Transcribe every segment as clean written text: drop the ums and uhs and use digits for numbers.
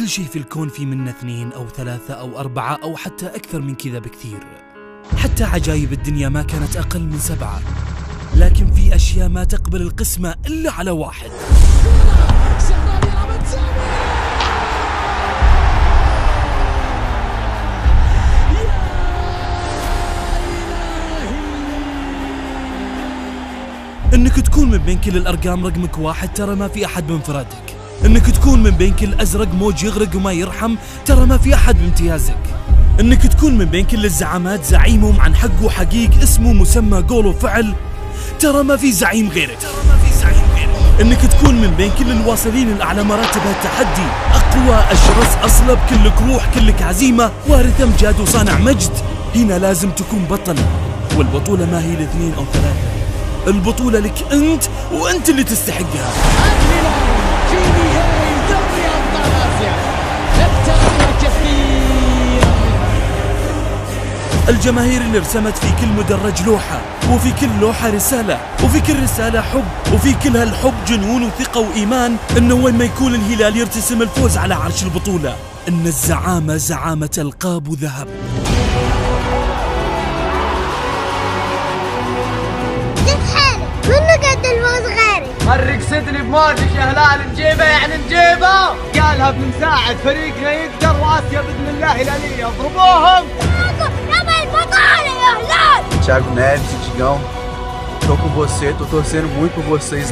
كل شيء في الكون في منه 2 أو 3 أو 4 أو حتى أكثر من كذا بكثير. حتى عجائب الدنيا ما كانت أقل من 7، لكن في أشياء ما تقبل القسمة إلا على واحد. إنك تكون من بين كل الأرقام رقمك 1 ترى ما في أحد بانفرادك. إنك تكون من بين كل أزرق موج يغرق وما يرحم ترى ما في أحد بامتيازك. إنك تكون من بين كل الزعامات زعيمهم عن حق وحقيق اسمه مسمى قول وفعل ترى ما في زعيم غيرك. إنك تكون من بين كل الواصلين الأعلى مراتب التحدي أقوى أشرس أصلب كلك روح كلك عزيمة وارث أمجاد وصانع مجد. هنا لازم تكون بطل، والبطولة ما هي ل2 أو 3، البطولة لك أنت وأنت اللي تستحقها. في نهائي دوري أبطال آسيا التأثير كثير. الجماهير اللي رسمت في كل مدرج لوحة، وفي كل لوحة رسالة، وفي كل رسالة حب، وفي كل هالحب جنون وثقة وإيمان إنه وين ما يكون الهلال يرتسم الفوز على عرش البطولة. إن الزعامة زعامة ألقاب وذهب. منو قد الفوز غيري؟ حرك صدري بموجك يا هلال، نجيبه يعني نجيبه. قالها بنساعد فريقنا يقدر، واسيا باذن الله هلاليه اضربوهم. نبي البطولة يا هلال. Thiago Neves, Digão, tô com você, tô torcendo muito por vocês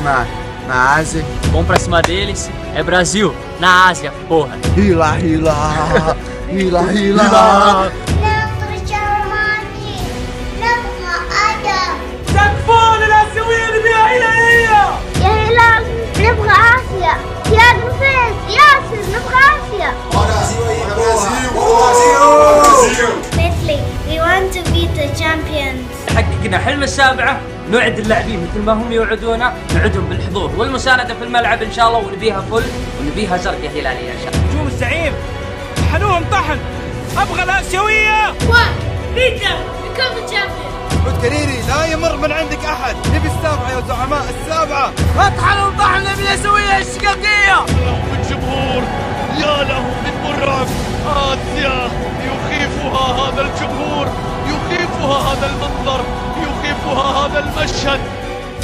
na Ásia. Vamos pra cima deles, é Brasil, na Ásia, porra. Hila, hila, hila, hila. نبغى جرماني، نبغى أدم. سقفون الاسيويه اللي فيها هلاليه. يا هلال نبغى آسيا. يا نفيس ياسر نبغى آسيا. Italy, we want to be the champions. حققنا حلم السابعة، نوعد اللاعبين مثل ما هم يوعدونا، نوعدهم بالحضور والمساندة في الملعب إن شاء الله، ونبيها فل ونبيها زرقاء هلالية إن شاء الله. نجوم الزعيم طحنوهم طحن، أبغى الآسيوية. Peter, become a champion. عود كريري لا يمر من عندك أحد، نبي السابعة يا زعماء السابعة. اطحنوا طحن الاسيويه الشقاقيه. الجمهور يا له من مرعب. آسيا يخيفها هذا الجمهور، يخيفها هذا المنظر، يخيفها هذا المشهد.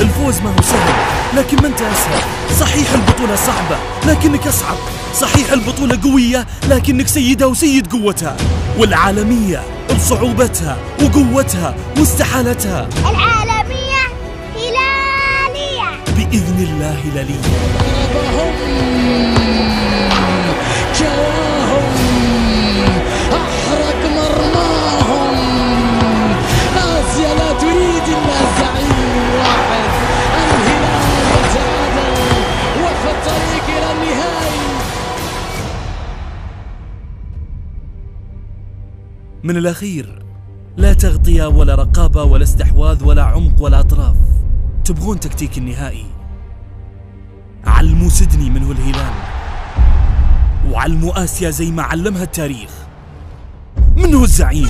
الفوز ما هو سهل لكن ما انت اسهل. صحيح البطولة صعبة لكنك اصعب. صحيح البطولة قوية لكنك سيدها وسيد قوتها. والعالمية بصعوبتها وقوتها واستحالتها. العالمية هلالية بإذن الله هلالية. جواهم أحرق مرماهم. آسيا لا تريد إلا زعيم واحد، الهلال يتعادل وفي الطريق إلى النهائي. من الأخير، لا تغطية ولا رقابة ولا استحواذ ولا عمق ولا أطراف. تبغون تكتيك النهائي؟ علموا سيدني من هو الهلال، وعلموا آسيا زي ما علمها التاريخ من هو الزعيم.